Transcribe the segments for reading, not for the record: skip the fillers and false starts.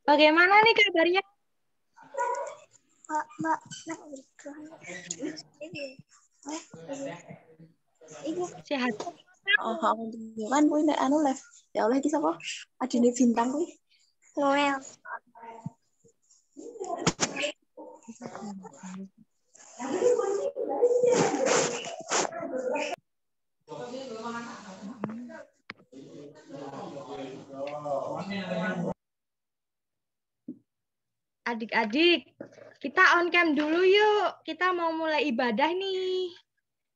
Bagaimana nih kabarnya? Mbak, Sehat? kan kuwi nek anu live. Ya oleh iki sapa? Adine bintang kuwi. Noel. Adik-adik, kita on cam dulu yuk. Kita mau mulai ibadah nih.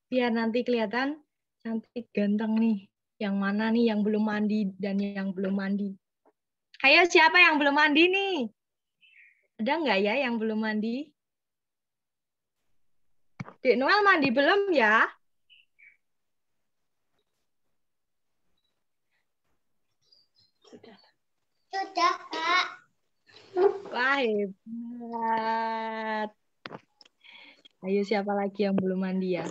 Biar nanti kelihatan cantik ganteng nih. Yang mana nih yang belum mandi dan yang belum mandi. Ayo siapa yang belum mandi nih? Ada nggak ya yang belum mandi? Dek Noel mandi belum ya? Sudah, Kak. Wah, hebat. Ayo siapa lagi yang belum mandi ya?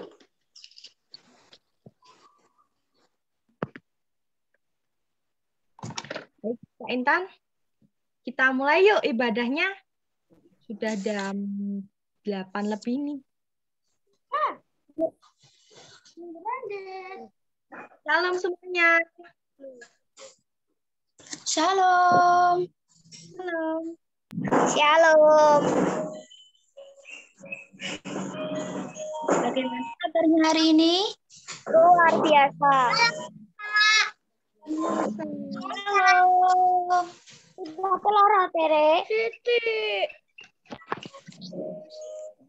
Baik, Kak Intan, kita mulai yuk ibadahnya. Sudah jam 8 lebih nih. Salam semuanya. Shalom. Salam. Shalom. Bagaimana Kabarnya hari ini? Luar biasa. Halo. Udah kelar Tere? Titik.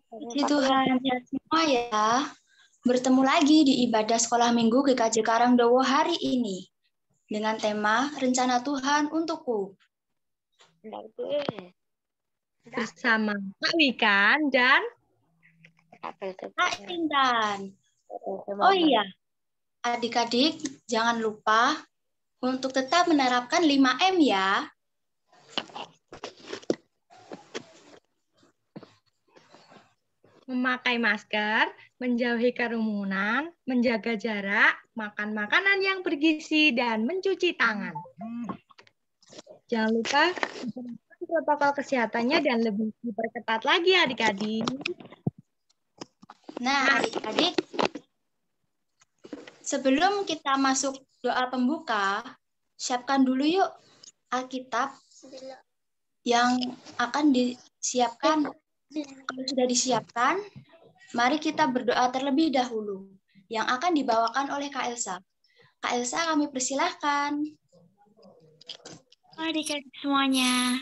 Puji Tuhan ya semua ya. Bertemu lagi di ibadah sekolah minggu GKJ Karangdowo hari ini dengan tema Rencana Tuhan Untukku. Bersama Kak Wikan dan Kak Intan. Oh iya, adik-adik jangan lupa untuk tetap menerapkan 5M ya. memakai masker, menjauhi kerumunan, menjaga jarak, makan makanan yang bergizi, dan mencuci tangan. Jangan lupa menerapkan protokol kesehatannya dan lebih diperketat lagi adik-adik. Nah, adik-adik, sebelum kita masuk doa pembuka, siapkan dulu yuk Alkitab yang akan disiapkan. Kalau sudah disiapkan, mari kita berdoa terlebih dahulu yang akan dibawakan oleh Kak Elsa. Kak Elsa, kami persilahkan. Adik-adik semuanya.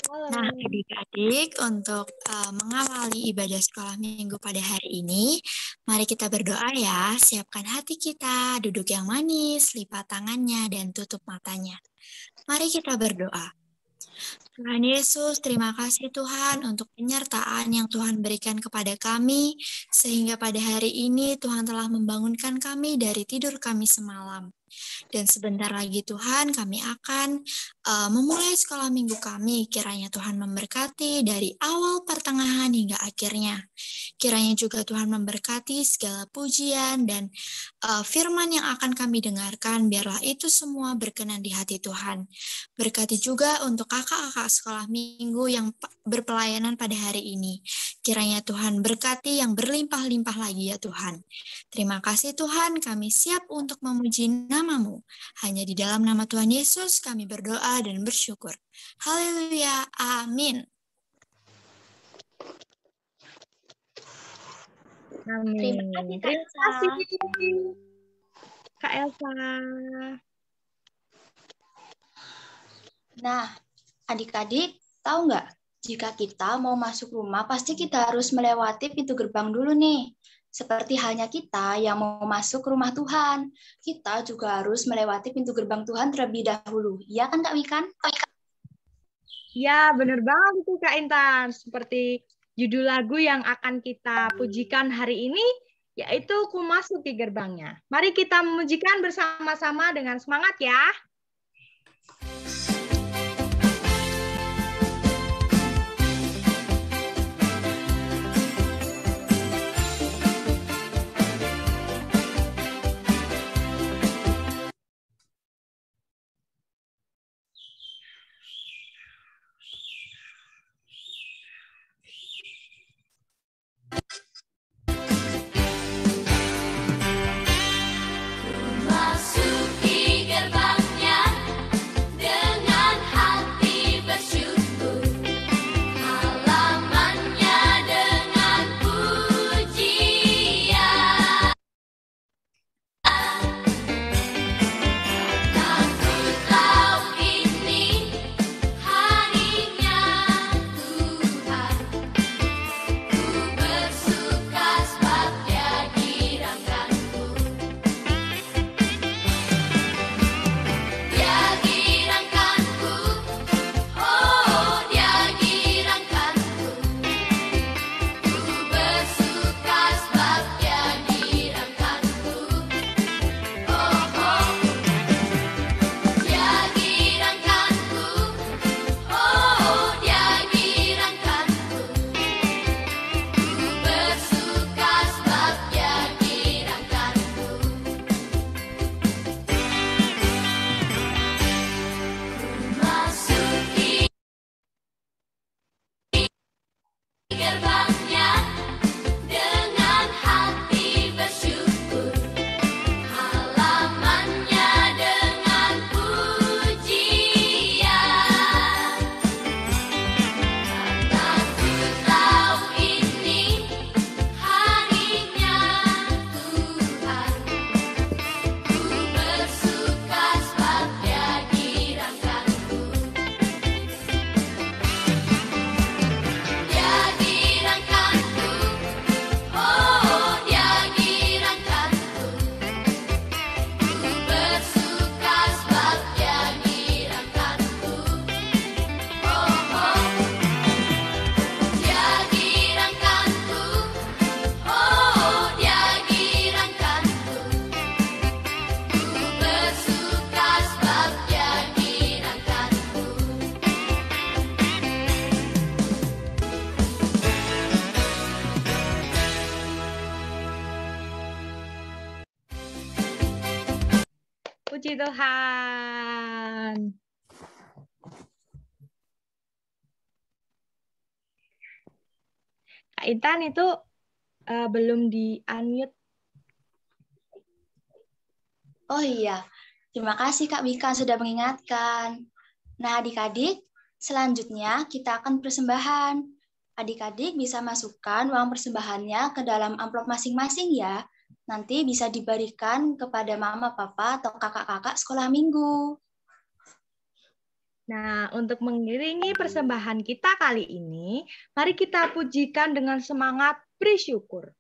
Nah, adik-adik, untuk mengawali ibadah sekolah minggu pada hari ini, mari kita berdoa ya. Siapkan hati kita, duduk yang manis, lipat tangannya, dan tutup matanya. Mari kita berdoa. Tuhan Yesus, terima kasih Tuhan untuk penyertaan yang Tuhan berikan kepada kami, sehingga pada hari ini Tuhan telah membangunkan kami dari tidur kami semalam. Dan sebentar lagi Tuhan kami akan memulai sekolah minggu kami. Kiranya Tuhan memberkati dari awal, pertengahan, hingga akhirnya. Kiranya juga Tuhan memberkati segala pujian dan firman yang akan kami dengarkan. Biarlah itu semua berkenan di hati Tuhan. Berkati juga untuk kakak-kakak sekolah minggu yang berpelayanan pada hari ini. Kiranya Tuhan berkati yang berlimpah-limpah lagi ya Tuhan. Terima kasih Tuhan, kami siap untuk memuji nama-Mu. Hanya di dalam nama Tuhan Yesus kami berdoa dan bersyukur. Haleluya, amin. Amin. Terima kasih Kak Elsa. Nah, adik-adik, tahu nggak? Jika kita mau masuk rumah, pasti kita harus melewati pintu gerbang dulu nih. Seperti halnya kita yang mau masuk rumah Tuhan, kita juga harus melewati pintu gerbang Tuhan terlebih dahulu. Iya kan Kak Wikan? Ya, benar banget itu Kak Intan. Seperti judul lagu yang akan kita pujikan hari ini, yaitu Ku Masuk di Gerbangnya. Mari kita memujikan bersama-sama dengan semangat ya. Tuhan. Kak Intan itu belum di-unmute. Oh iya, terima kasih Kak Mika sudah mengingatkan. Nah adik-adik, selanjutnya kita akan persembahan. Adik-adik bisa masukkan uang persembahannya ke dalam amplop masing-masing ya. Nanti bisa diberikan kepada mama, papa, atau kakak-kakak sekolah minggu. Nah, untuk mengiringi persembahan kita kali ini, mari kita pujikan dengan semangat bersyukur.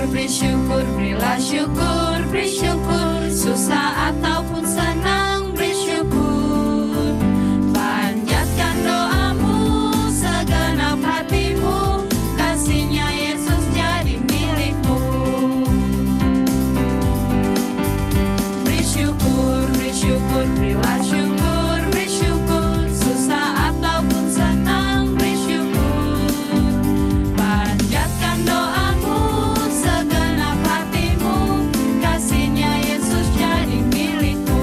Bersyukur, berilah syukur, bersyukur, susah ataupun senang, bersyukur. Panjatkan doamu, segenap hatimu, kasihnya Yesus jadi milikmu. Bersyukur, bersyukur, berilah syukur, bersyukur, susah ataupun senang, bersyukur. Panjatkan doamu, segenap hatimu, kasihnya Yesus jadi milikmu.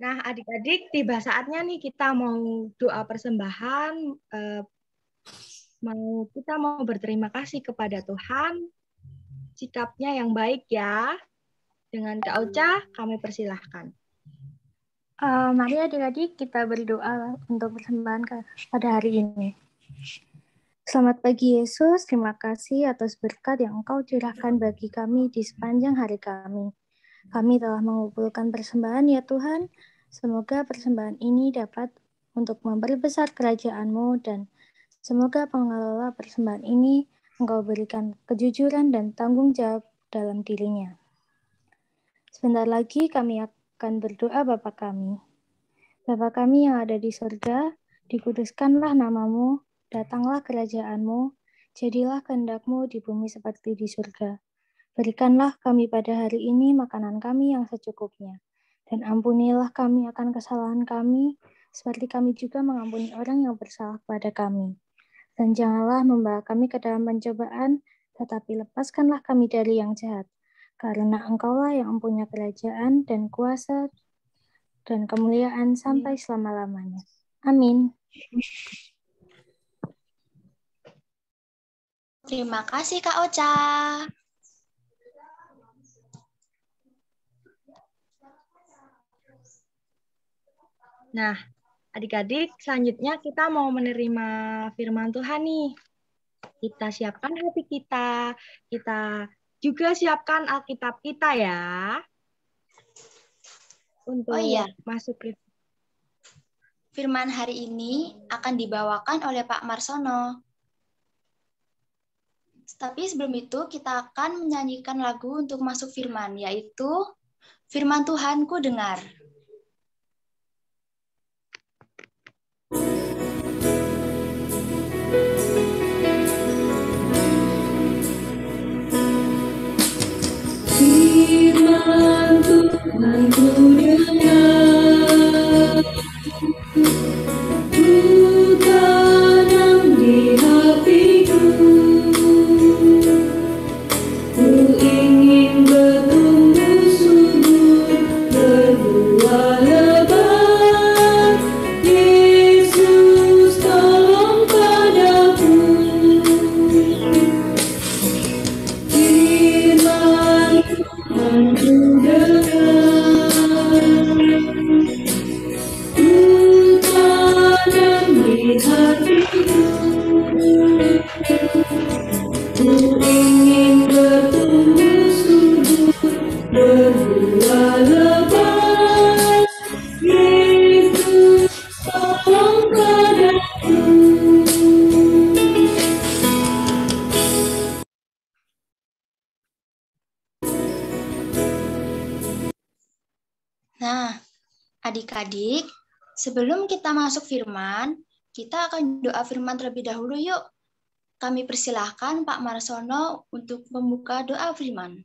Nah, adik-adik, tiba saatnya nih kita mau doa persembahan, kita mau berterima kasih kepada Tuhan, sikapnya yang baik ya. Dengan Kak Ocha, kami persilahkan. Mari adik-adik kita berdoa untuk persembahan pada hari ini. Selamat pagi Yesus, terima kasih atas berkat yang Engkau curahkan bagi kami di sepanjang hari kami. Kami telah mengumpulkan persembahan ya Tuhan, semoga persembahan ini dapat untuk memperbesar kerajaan-Mu dan semoga pengelola persembahan ini Engkau berikan kejujuran dan tanggung jawab dalam dirinya. Sebentar lagi kami akan berdoa Bapa kami. Bapa kami yang ada di surga, dikuduskanlah nama-Mu, datanglah kerajaan-Mu, jadilah kehendak-Mu di bumi seperti di surga. Berikanlah kami pada hari ini makanan kami yang secukupnya, dan ampunilah kami akan kesalahan kami, seperti kami juga mengampuni orang yang bersalah kepada kami. Dan janganlah membawa kami ke dalam pencobaan, tetapi lepaskanlah kami dari yang jahat. Karena Engkaulah yang mempunyai kerajaan dan kuasa dan kemuliaan sampai selama-lamanya. Amin. Terima kasih Kak Ocha. Nah, adik-adik, selanjutnya kita mau menerima firman Tuhan nih. Kita siapkan hati kita juga siapkan Alkitab kita ya. Untuk masuk ke firman hari ini akan dibawakan oleh Pak Marsono. Tapi sebelum itu kita akan menyanyikan lagu untuk masuk firman, yaitu Firman Tuhan ku dengar. Firman Tuhan ku dengar, ku tanam di hatiku, ku ingin bertumbuh subur, berbuah lebat. Yesus tolong padaku. Firman Tuhan ku dengar, ku tanam di hatiku, ku ingin bertumbuh subur, berbuah lebat. Yesus tolong padaku. Nah, Adik-adik, sebelum kita masuk firman, kita akan doa firman terlebih dahulu yuk. Kami persilahkan Pak Marsono untuk membuka doa firman.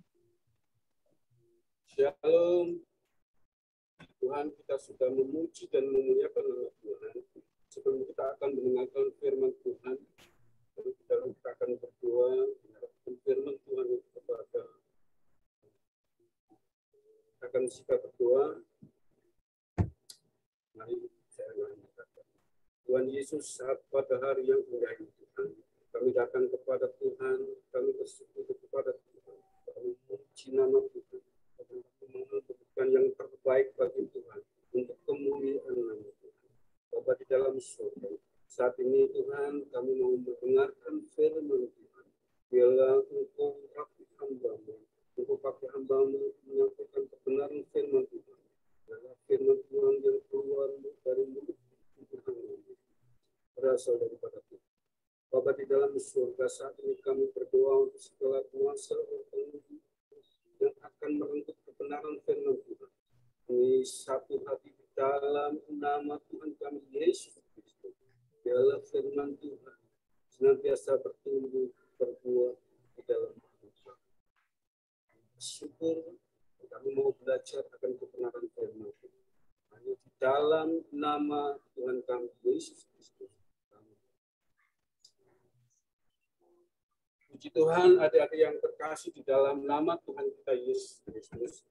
Shalom. Tuhan, kita sudah memuji dan memuliakan nama Tuhan. Sebelum kita akan mendengarkan firman Tuhan, kita akan berdoa mendengarkan firman Tuhan itu kepada akan sikap berdoa. Mari saya mengatakan, Tuhan Yesus, saat pada hari yang indah ini Tuhan, kami datang kepada Tuhan, kami bersyukur kepada Tuhan, kami memuji nama Tuhan, kami memberikan yang terbaik bagi Tuhan untuk kemuliaan nama Tuhan. Bapa di dalam surga, saat ini Tuhan kami mau mendengarkan firman Tuhan. Biarlah Engkau pakai hamba-Mu, Engkau pakai hamba-Mu menyampaikan kebenaran firman Tuhan. Biarlah firman Tuhan yang keluar dari mulut Tuhan berasal daripada Tuhan. Bapa di dalam surga, saat ini kami berdoa untuk segala kuasa yang akan merenggut kebenaran firman Tuhan. Kami satu hati di dalam nama Tuhan kami Yesus Kristus. Biarlah firman Tuhan senantiasa bertumbuh, berbuah di dalam manusia. Syukur kami mau belajar akan kebenaran firman Tuhan. Hanya di dalam nama Tuhan kami Yesus Kristus. Puji Tuhan, adik-adik yang terkasih di dalam nama Tuhan kita Yesus Kristus.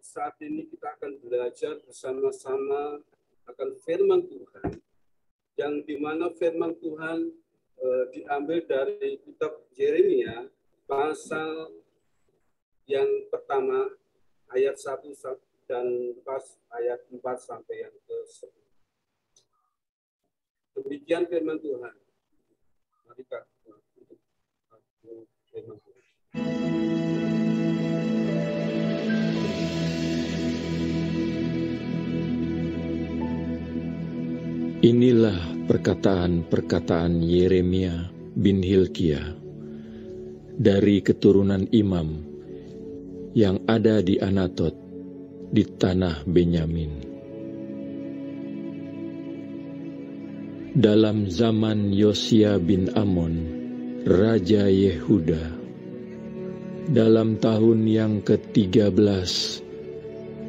Saat ini kita akan belajar bersama-sama akan firman Tuhan, yang dimana firman Tuhan diambil dari kitab Yeremia, pasal yang pertama, ayat 1 dan pas ayat 4 sampai yang ke-10. Demikian firman Tuhan. Mari kita Inilah perkataan-perkataan Yeremia bin Hilkia dari keturunan imam yang ada di Anatot di tanah Benyamin. Dalam zaman Yosia bin Amon, Raja Yehuda, dalam tahun yang ke-13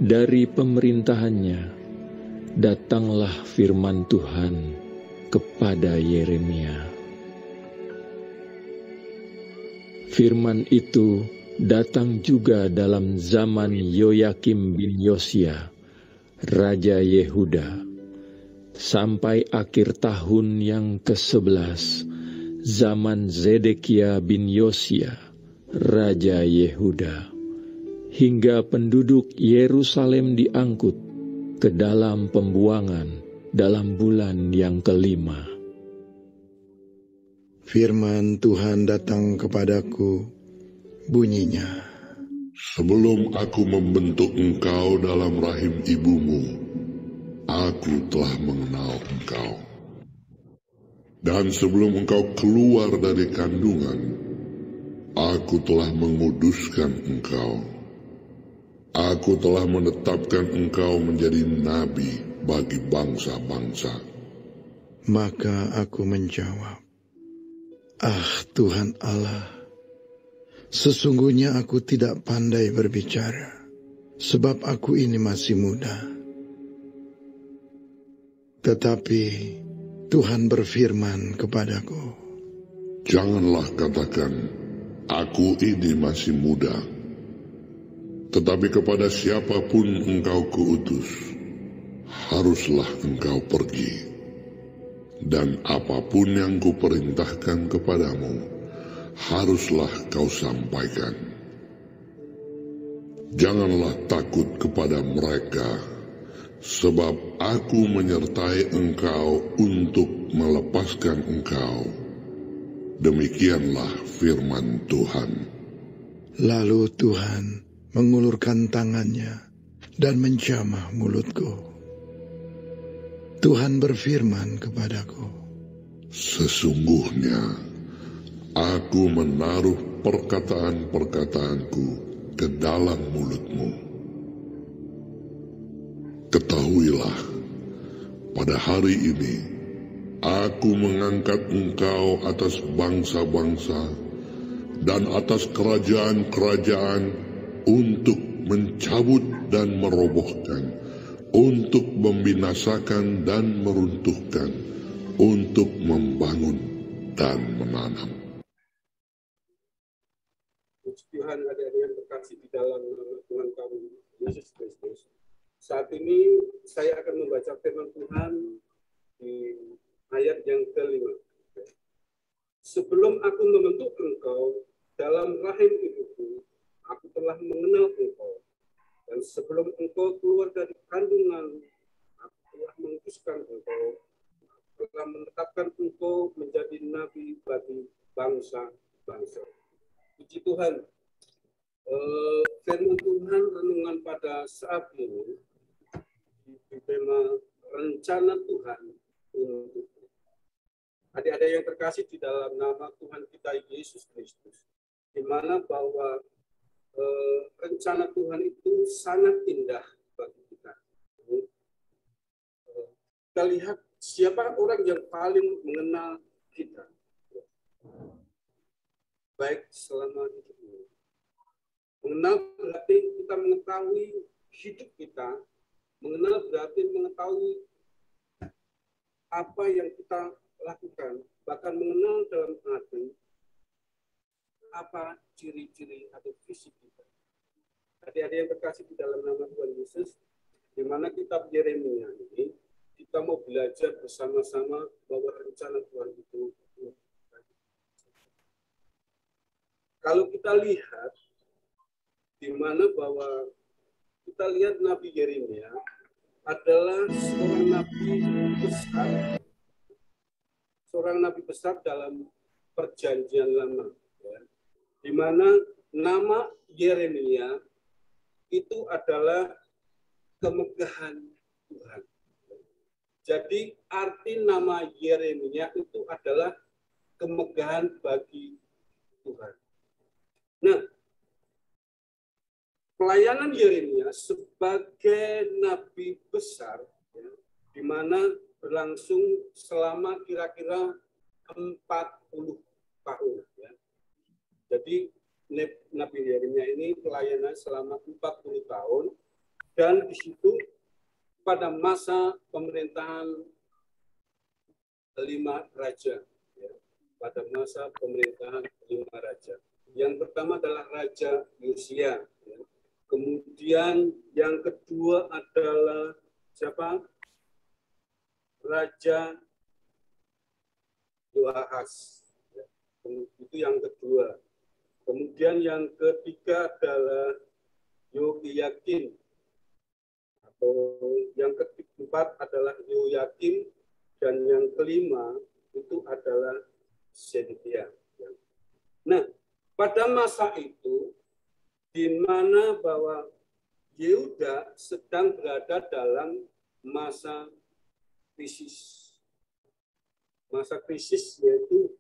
dari pemerintahannya, datanglah firman Tuhan kepada Yeremia. Firman itu datang juga dalam zaman Yoyakim bin Yosia, Raja Yehuda, sampai akhir tahun yang ke-11, zaman Zedekia bin Yosia, Raja Yehuda, hingga penduduk Yerusalem diangkut ke dalam pembuangan dalam bulan yang ke-5. Firman Tuhan datang kepadaku, bunyinya, sebelum aku membentuk engkau dalam rahim ibumu, aku telah mengenal engkau. Dan sebelum engkau keluar dari kandungan, aku telah menguduskan engkau. Aku telah menetapkan engkau menjadi nabi bagi bangsa-bangsa. Maka aku menjawab, ah Tuhan Allah, sesungguhnya aku tidak pandai berbicara, sebab aku ini masih muda. Tetapi Tuhan berfirman kepadaku, janganlah katakan, aku ini masih muda. Tetapi kepada siapapun engkau kuutus, haruslah engkau pergi. Dan apapun yang kuperintahkan kepadamu, haruslah kau sampaikan. Janganlah takut kepada mereka, sebab aku menyertai engkau untuk melepaskan engkau. Demikianlah firman Tuhan. Lalu Tuhan mengulurkan tangannya dan menjamah mulutku. Tuhan berfirman kepadaku, sesungguhnya aku menaruh perkataan-perkataanku ke dalam mulutmu. Ketahuilah, pada hari ini, aku mengangkat engkau atas bangsa-bangsa dan atas kerajaan-kerajaan untuk mencabut dan merobohkan, untuk membinasakan dan meruntuhkan, untuk membangun dan menanam. Puji Tuhan, adik-adik yang terkasih di dalam nama Tuhan kami, Yesus Kristus. Saat ini saya akan membaca firman Tuhan di ayat yang ke-5. Sebelum aku membentuk engkau dalam rahim ibuku, aku telah mengenal engkau. Dan sebelum engkau keluar dari kandungan, aku telah mengutuskan engkau. Aku telah menetapkan engkau menjadi nabi bagi bangsa-bangsa. Puji Tuhan. Firman Tuhan renungan pada saat ini di tema rencana Tuhan untuk adik-adik yang terkasih di dalam nama Tuhan kita Yesus Kristus, di mana bahwa rencana Tuhan itu sangat indah bagi kita. Kita lihat siapa orang yang paling mengenal kita, baik selama hidup ini. Mengenal berarti kita mengetahui hidup kita. Mengenal berarti mengetahui apa yang kita lakukan. Bahkan mengenal dalam arti apa ciri-ciri atau visi kita. Adik-adik yang terkasih di dalam nama Tuhan Yesus, di mana kitab Yeremia ini, kita mau belajar bersama-sama bahwa rencana Tuhan itu. Kalau kita lihat, di mana bahwa kita lihat Nabi Yeremia adalah seorang nabi besar dalam perjanjian lama, ya. Di mana nama Yeremia itu adalah kemegahan Tuhan. Jadi arti nama Yeremia itu adalah kemegahan bagi Tuhan. Nah, pelayanan Yeremia sebagai nabi besar, ya, di mana berlangsung selama kira-kira 40 tahun. Ya. Jadi Nabi Yeremia ini pelayanan selama 40 tahun, dan di situ pada masa pemerintahan 5 raja. Ya. Pada masa pemerintahan 5 raja. Yang pertama adalah Raja Yosia. Ya. Kemudian yang kedua adalah siapa? Raja Yoahas. Itu yang kedua. Kemudian yang ketiga adalah Yoyakim. Atau yang keempat adalah Yoyakim. Dan yang kelima itu adalah Sedekia. Nah, pada masa itu, di mana bahwa Yehuda sedang berada dalam masa krisis. Masa krisis yaitu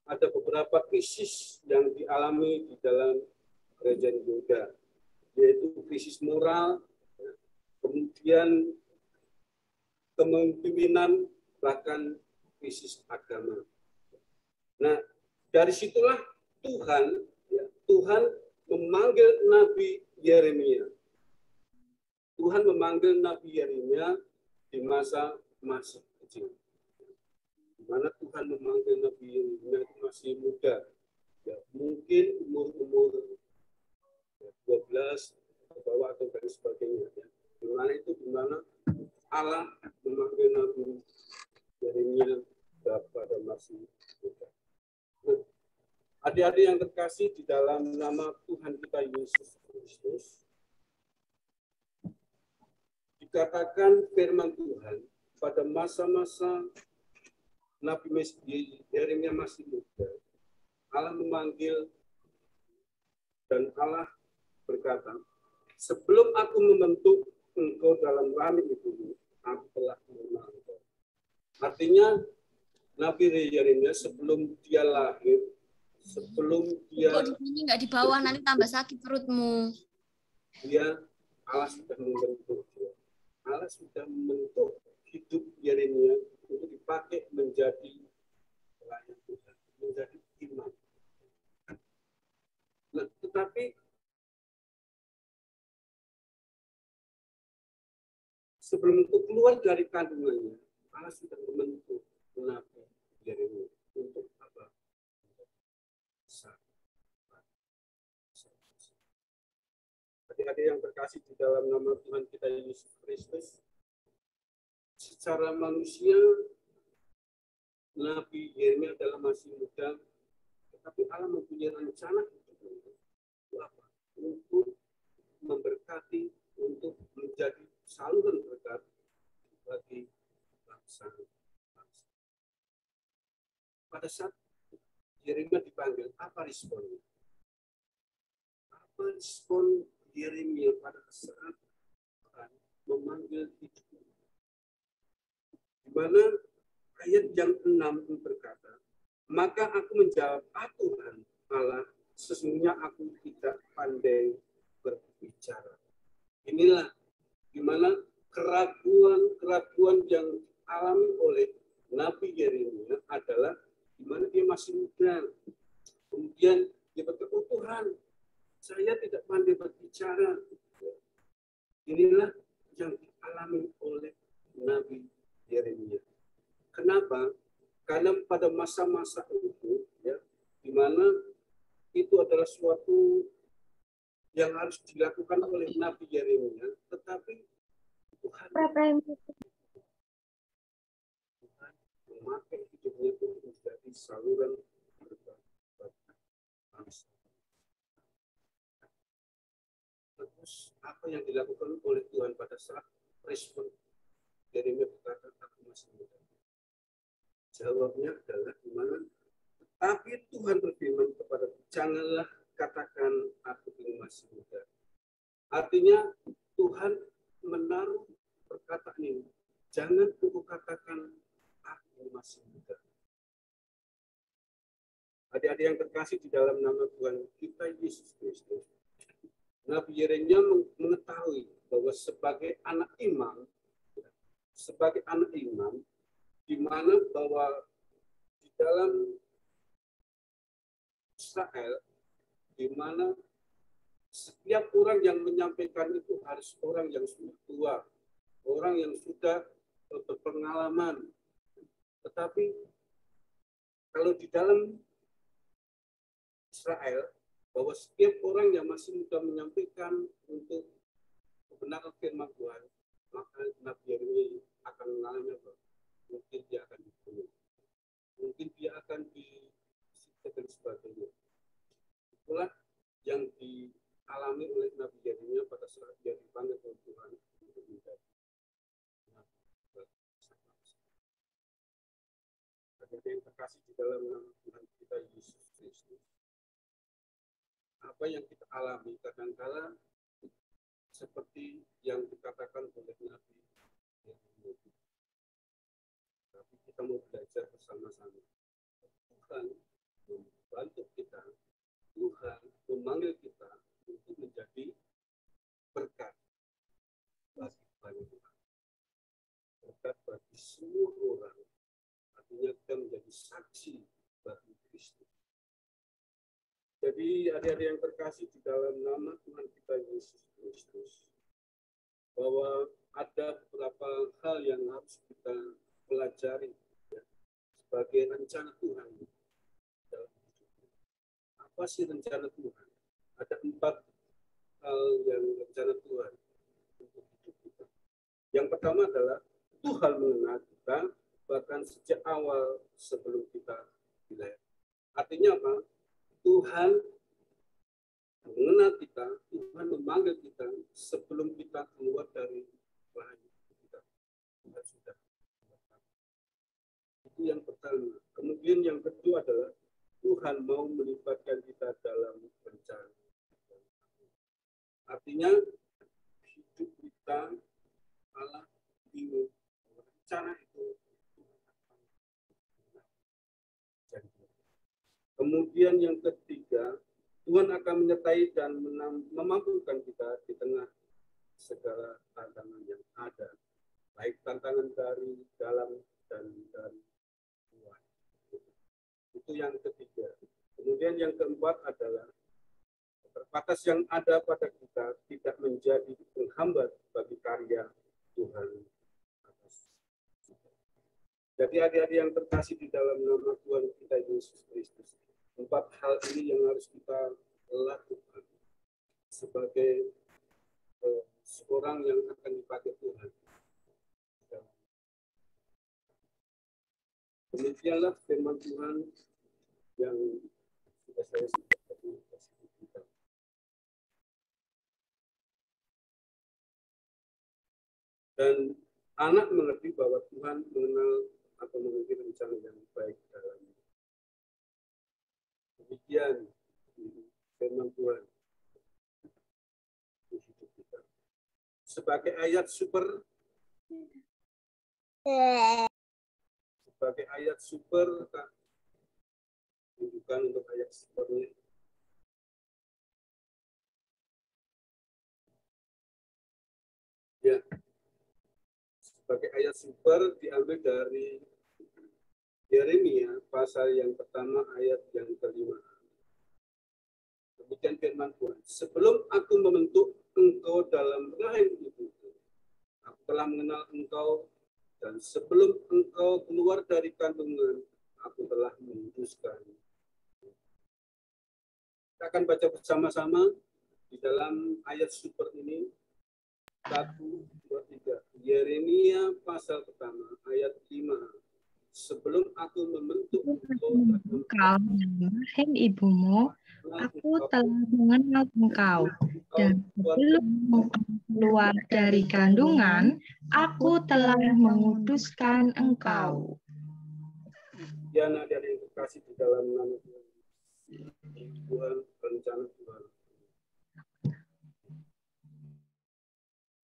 ada beberapa krisis yang dialami di dalam kerajaan Yehuda, yaitu krisis moral, kemudian kepemimpinan, bahkan krisis agama. Nah, dari situlah Tuhan memanggil Nabi Yeremia. Tuhan memanggil Nabi Yeremia di masa kecil. Di mana Tuhan memanggil Nabi Yeremia itu masih muda. Ya, mungkin umur 12 ke bawah atau dan sebagainya. Ya. Di mana Allah memanggil Nabi Yeremia pada masih muda. Nah, adik-adik yang terkasih di dalam nama Tuhan kita Yesus Kristus, dikatakan firman Tuhan pada masa-masa Nabi Yeremia masih muda, Allah memanggil dan Allah berkata, sebelum aku membentuk engkau dalam rahim ibumu, aku telah mengenal engkau. Artinya Nabi Yeremia sebelum dia lahir, sebelum dia kok di sini nggak di bawah, nanti tambah sakit perutmu. Dia Allah sudah membentuk dia. Allah sudah membentuk hidup Yeremia untuk dipakai menjadi pelayan Tuhan, menjadi imam. Nah, tetapi sebelum itu keluar dari kandungannya, Allah sudah membentuk Nabi Yeremia untuk apa? Adik-adik yang terkasih di dalam nama Tuhan kita Yesus Kristus, secara manusia Nabi Yeremia adalah masih muda, tetapi Allah mempunyai rencana untuk memberkati, untuk menjadi saluran berkat bagi bangsa. Pada saat Yeremia dipanggil, apa responnya? Apa respon Yeremia pada saat Tuhan memanggil hidupnya? Di mana ayat yang 6 berkata, maka aku menjawab, Tuhan Allah, sesungguhnya aku tidak pandai berbicara. Inilah di mana keraguan yang dialami oleh Nabi Yeremia adalah di mana dia masih muda. Kemudian dia berkata, oh Tuhan, saya tidak pandai berbicara. Inilah yang dialami oleh Nabi Yeremia. Kenapa? Karena pada masa-masa itu, ya, di mana itu adalah suatu yang harus dilakukan oleh Nabi Yeremia, tetapi Tuhan memakai hidupnya untuk menjadi saluran berkat bangsa. Terus apa yang dilakukan oleh Tuhan pada saat respon Yeremia berkata, aku masih muda? Jawabnya adalah di mana? Tapi Tuhan berfirman kepada, janganlah katakan aku ini masih muda. Artinya Tuhan menaruh perkataan ini, jangan aku katakan aku masih muda. Adik-adik yang terkasih di dalam nama Tuhan kita Yesus Kristus, Nabi Yeremia mengetahui bahwa sebagai anak imam, di mana bahwa di dalam Israel, di mana setiap orang yang menyampaikan itu harus orang yang sudah tua, orang yang sudah berpengalaman. Tetapi kalau di dalam Israel, bahwa setiap orang yang masih muda menyampaikan untuk membenarkan firman Tuhan, maka Nabi Yeremia akan mengalami apa? Mungkin dia akan dibunuh, mungkin dia akan disiksa dan sebagainya. Itulah yang dialami oleh Nabi Yeremia pada saat dia dipanggil oleh Tuhan untuk menjadi nabi. Ada yang terkasih di dalam nama Tuhan kita Yesus Kristus. Apa yang kita alami kadang-kala seperti yang dikatakan oleh Nabi Yeremia. Tapi kita mau belajar bersama-sama. Tuhan membantu kita, Tuhan memanggil kita untuk menjadi berkat bagi banyak orang. Berkat bagi semua orang. Artinya kita menjadi saksi bagi Kristus. Jadi adik-adik yang terkasih di dalam nama Tuhan kita Yesus Kristus, bahwa ada beberapa hal yang harus kita pelajari, ya, sebagai rencana Tuhan dalam hidup. Apa sih rencana Tuhan? Ada 4 hal yang rencana Tuhan untuk hidup kita. Yang pertama adalah Tuhan mengenal kita bahkan sejak awal sebelum kita dilahirkan. Artinya apa? Tuhan mengenal kita, Tuhan memanggil kita sebelum kita keluar dari rahim kita. Tuhan sudah. Itu yang pertama. Kemudian yang kedua adalah Tuhan mau melibatkan kita dalam rencana. Artinya hidup kita Allah ingin rencana itu. Kemudian yang ketiga, Tuhan akan menyertai dan memampukan kita di tengah segala tantangan yang ada, baik tantangan dari dalam dan dari luar. Itu yang ketiga. Kemudian yang keempat adalah keterbatas yang ada pada kita tidak menjadi penghambat bagi karya Tuhan. Jadi adik-adik yang terkasih di dalam nama Tuhan kita Yesus Kristus, 4 hal ini yang harus kita lakukan sebagai seorang yang akan dipakai Tuhan. Demikianlah firman Tuhan yang sudah saya sampaikan. Dan anak mengerti bahwa Tuhan mengenal atau memiliki rencana yang baik dalam demikian firman Tuhan di hidup kita. Sebagai ayat super tunjukkan untuk ayat supernya. Ya. Sebagai ayat super diambil dari Yeremia pasal yang pertama ayat yang kelima. Demikian firman Tuhan. Sebelum aku membentuk engkau dalam rahim ibumu, aku telah mengenal engkau, dan sebelum engkau keluar dari kandungan, aku telah menguduskan. Kita akan baca bersama-sama di dalam ayat super ini. 1, 2, 3. Yeremia pasal pertama ayat 5. Sebelum aku membentuk engkau dalam rahim ibumu, aku telah mengenal engkau, dan sebelum engkau keluar dari kandungan, aku telah menguduskan engkau. Ya, adik-adik yang terkasih di dalam nama Tuhan. Tuhan, rencana Tuhan.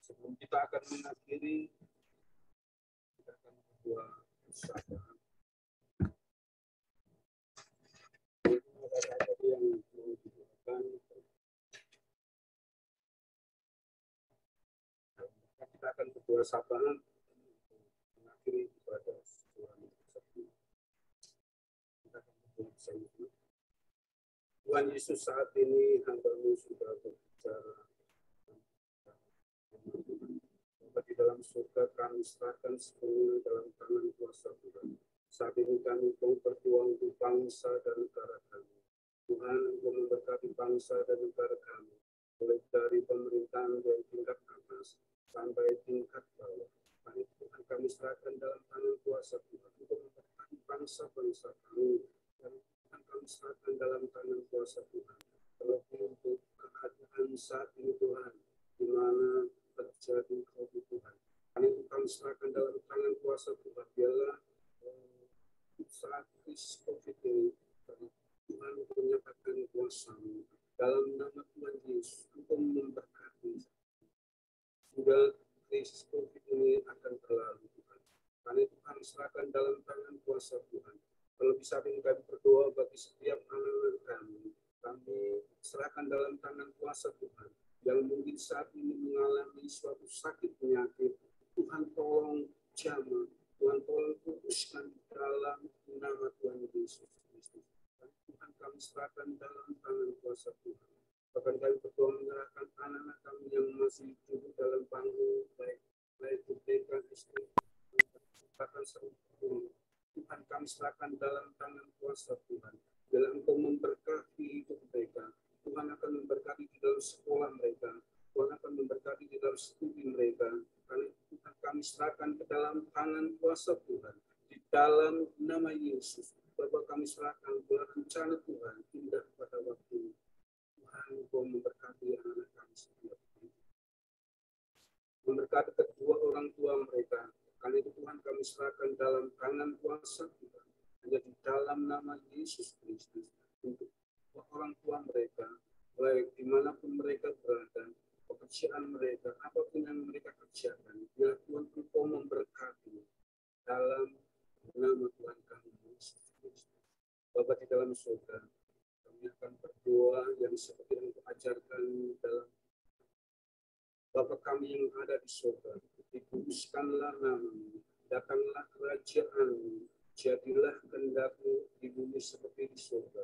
Sebelum kita akan mengakhiri, kita akan berdoa bersama. Ada yang mau didoakan. Kita akan berdoa sapaan mengakhiri ibadah Tuhan tersebut. Kita akan berdoa bersama. Tuhan Yesus, saat ini hamba-Mu sudah berbicara. Di dalam surga kami serahkan sepenuhnya dalam tangan kuasa Tuhan. Saat ini kami mau berjuang untuk bangsa dan negara kami. Tuhan, Engkau memberkati bangsa dan negara kami, mulai dari pemerintahan dari tingkat atas sampai tingkat bawah. Tuhan, kami serahkan dalam tangan kuasa Tuhan untuk memberkati bangsa-bangsa kami, dan Tuhan kami serahkan dalam tangan kuasa Tuhan. Terlebih untuk keadaan saat ini Tuhan, di mana terjadi kebutuhan. Kami serahkan dalam tangan kuasa Tuhan. Biarlah saat krisis COVID ini, Tuhan menyatakan kuasa-Mu dalam nama Tuhan Yesus untuk memberkati. Sudah krisis COVID ini akan berlalu Tuhan. Karena Tuhan serahkan dalam tangan kuasa Tuhan. Kalau bisa kami berdoa bagi setiap anak-anak kami. Kami serahkan dalam tangan kuasa Tuhan. Yang mungkin saat ini mengalami suatu sakit penyakit, Tuhan tolong jamah, Tuhan tolong putuskan dalam nama Tuhan Yesus Kristus. Tuhan kami serahkan dalam tangan kuasa Tuhan. Bahkan kami berdoa menyerahkan anak-anak kami yang masih duduk dalam panggung, baik itu TK, SD, bahkan seluruh. Tuhan kami serahkan dalam tangan kuasa Tuhan. Bila Engkau memberkati hidup mereka, Tuhan akan memberkati di dalam sekolah mereka. Tuhan akan memberkati di dalam studi mereka. Karena Tuhan kami serahkan ke dalam tangan kuasa Tuhan. Di dalam nama Yesus, Bapa kami serahkan bahwa rencana Tuhan indah pada waktu. Tuhan Engkau memberkati anak-anak kami setiap hari. Memberkati kedua orang tua mereka. Karena itu Tuhan kami serahkan dalam tangan kuasa Tuhan. Hanya di dalam nama Yesus Kristus. Untuk orang tua mereka, baik dimanapun mereka berada, pekerjaan mereka, apapun yang mereka kerjakan, biar Tuhan Engkau memberkati dalam nama Tuhan kami Yesus Kristus. Bapa di dalam surga, kami akan berdoa yang seperti yang Engkau ajarkan dalam Bapa kami yang ada di surga, dikuduskanlah namamu, datanglah kerajaan, jadilah kehendak-Mu di bumi seperti di surga.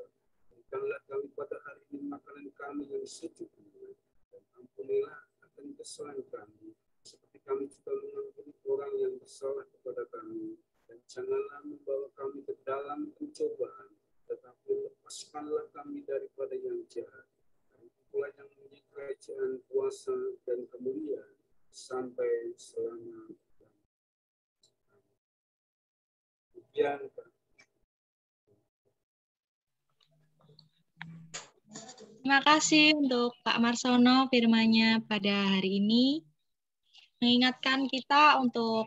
Berikanlah kami pada hari ini makanan kami yang secukupnya, dan ampunilah akan kesalahan kami, seperti kami juga mengampuni orang yang bersalah kepada kami. Dan janganlah membawa kami ke dalam pencobaan, tetapi lepaskanlah kami daripada yang jahat. Itulah yang mempunyai kerajaan, kuasa, dan kemuliaan sampai selama-lamanya. Demikian, Terima kasih untuk Pak Marsono firman-Nya pada hari ini. Mengingatkan kita untuk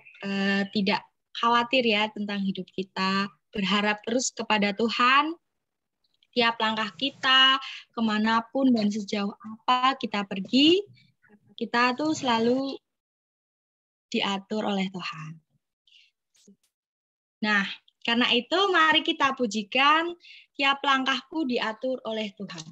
tidak khawatir ya tentang hidup kita. Berharap terus kepada Tuhan. Tiap langkah kita, kemanapun dan sejauh apa kita pergi, kita tuh selalu diatur oleh Tuhan. Nah, karena itu mari kita pujikan, tiap langkahku diatur oleh Tuhan.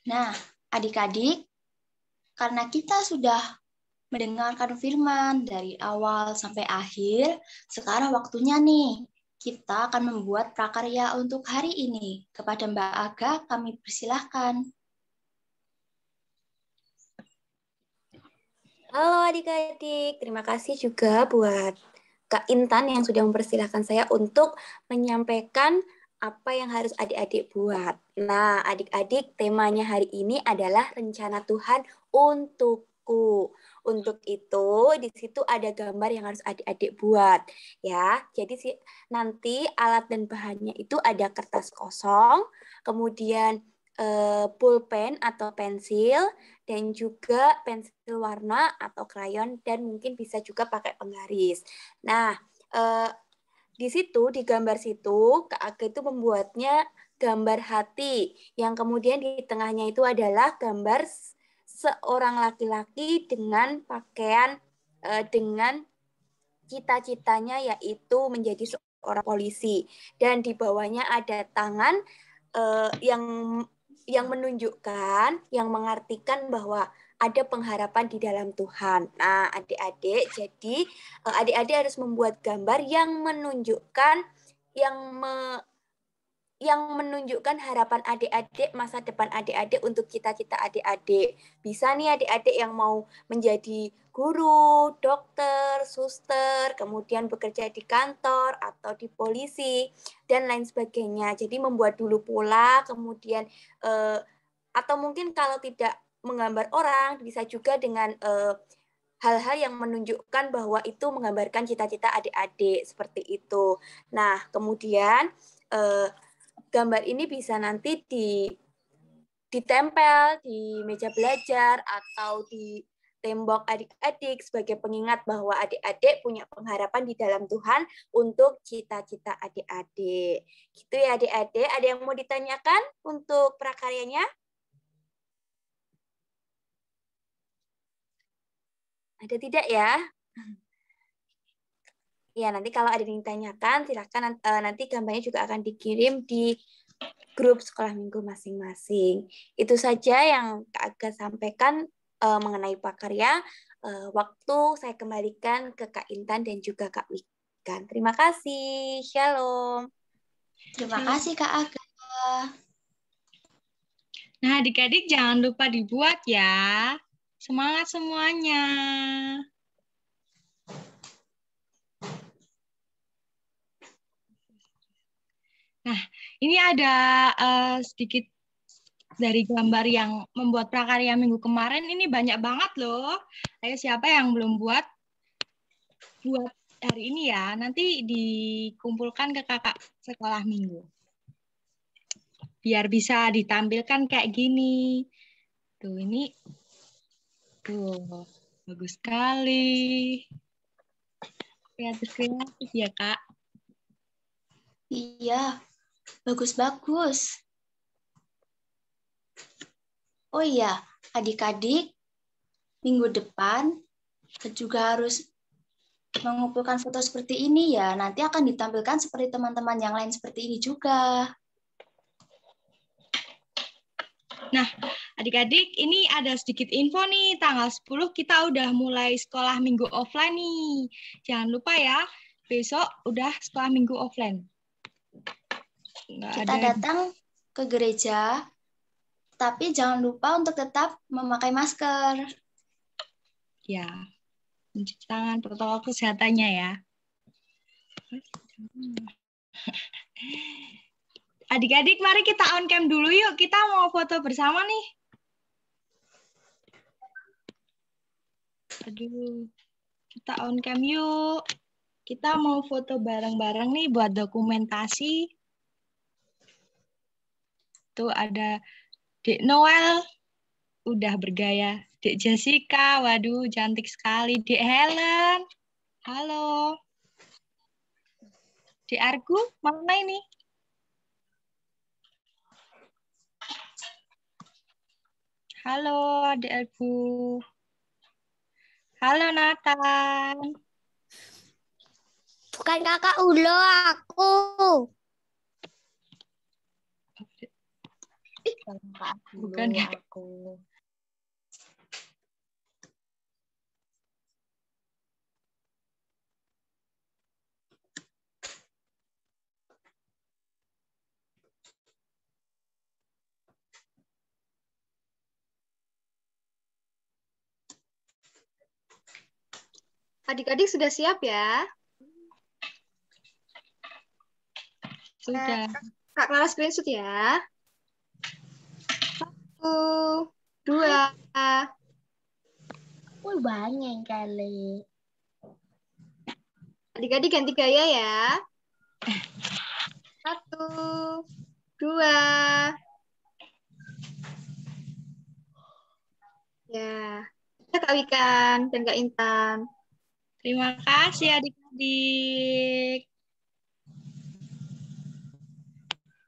Nah, adik-adik, karena kita sudah mendengarkan firman dari awal sampai akhir, sekarang waktunya nih, kita akan membuat prakarya untuk hari ini. Kepada Mbak Aga, kami persilahkan. Halo adik-adik, terima kasih juga buat Kak Intan yang sudah mempersilahkan saya untuk menyampaikan apa yang harus adik-adik buat. Nah, adik-adik, temanya hari ini adalah rencana Tuhan untukku. Untuk itu, di situ ada gambar yang harus adik-adik buat, ya. Jadi nanti alat dan bahannya itu ada kertas kosong, kemudian pulpen atau pensil, dan juga pensil warna atau krayon, dan mungkin bisa juga pakai penggaris. Nah, di situ, di gambar situ, Kak Aga itu membuatnya gambar hati, yang kemudian di tengahnya itu adalah gambar seorang laki-laki dengan pakaian, dengan cita-citanya yaitu menjadi seorang polisi. Dan di bawahnya ada tangan yang menunjukkan, yang mengartikan bahwa ada pengharapan di dalam Tuhan. Nah, adik-adik, jadi adik-adik harus membuat gambar yang menunjukkan, yang menunjukkan harapan adik-adik, masa depan adik-adik untuk cita-cita adik-adik. Bisa nih adik-adik yang mau menjadi guru, dokter, suster, kemudian bekerja di kantor atau di polisi, dan lain sebagainya. Jadi membuat dulu pula, kemudian atau mungkin kalau tidak menggambar orang, bisa juga dengan hal-hal yang menunjukkan bahwa itu menggambarkan cita-cita adik-adik, seperti itu. Nah, kemudian gambar ini bisa nanti ditempel di meja belajar atau tembok adik-adik sebagai pengingat bahwa adik-adik punya pengharapan di dalam Tuhan untuk cita-cita adik-adik. Gitu ya adik-adik. Ada yang mau ditanyakan untuk prakaryanya? Ada tidak ya? Ya, nanti kalau ada yang ditanyakan, silakan nanti gambarnya juga akan dikirim di grup sekolah minggu masing-masing. Itu saja yang Kak Aga sampaikan mengenai prakarya. Waktu saya kembalikan ke Kak Intan dan juga Kak Wikan. Terima kasih. Shalom. Terima kasih Kak Aga. Nah, adik-adik jangan lupa dibuat ya. Semangat semuanya. Nah, ini ada sedikit dari gambar yang membuat prakarya minggu kemarin. Ini banyak banget loh. Ayo siapa yang belum buat hari ini ya. Nanti dikumpulkan ke kakak sekolah minggu. Biar bisa ditampilkan kayak gini. Tuh ini. Tuh, bagus sekali. Kreatif-kreatif ya, Kak. Iya, bagus-bagus. Oh iya, adik-adik, minggu depan juga harus mengumpulkan foto seperti ini ya. Nanti akan ditampilkan seperti teman-teman yang lain seperti ini juga. Nah, adik-adik, ini ada sedikit info nih. Tanggal 10 kita udah mulai sekolah minggu offline nih. Jangan lupa ya, besok udah sekolah minggu offline. Kita datang ke gereja, tapi jangan lupa untuk tetap memakai masker. Ya, mencuci tangan, protokol kesehatannya ya. Adik-adik, mari kita on cam dulu yuk. Kita mau foto bersama nih. Aduh, kita on cam yuk. Kita mau foto bareng-bareng nih buat dokumentasi. Tuh ada Dek Noel, udah bergaya. Dek Jessica, waduh cantik sekali. Dek Helen, halo. Dek Argu, mana ini? Halo, Dek Argu. Halo, Nathan. Bukan kakak Ulo, aku. Bukan aku. Adik-adik sudah siap ya? Sudah. Kak Clara screenshot ya. 1, 2. Wih, banyak kali. Adik-adik ganti gaya ya. 1, 2. Ya. Kak Wikan dan Kak Intan. Terima kasih adik-adik.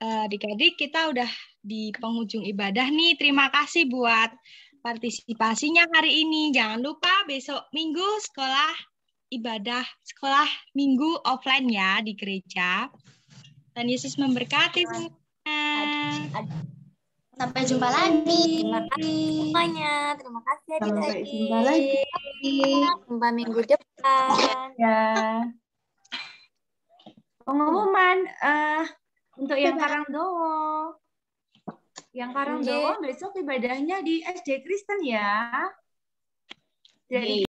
Adik-adik, kita udah di penghujung ibadah nih. Terima kasih buat partisipasinya hari ini. Jangan lupa besok Minggu sekolah ibadah, sekolah Minggu offline ya di gereja. Dan Yesus memberkati semuanya. Sampai jumpa lagi. Terima kasih semuanya. Terima kasih adik-adik. Sampai jumpa lagi. Jumpa minggu depan. Ya. Pengumuman untuk yang Karangdowo. Yang Karangdowo besok ibadahnya di SD Kristen ya. Jadi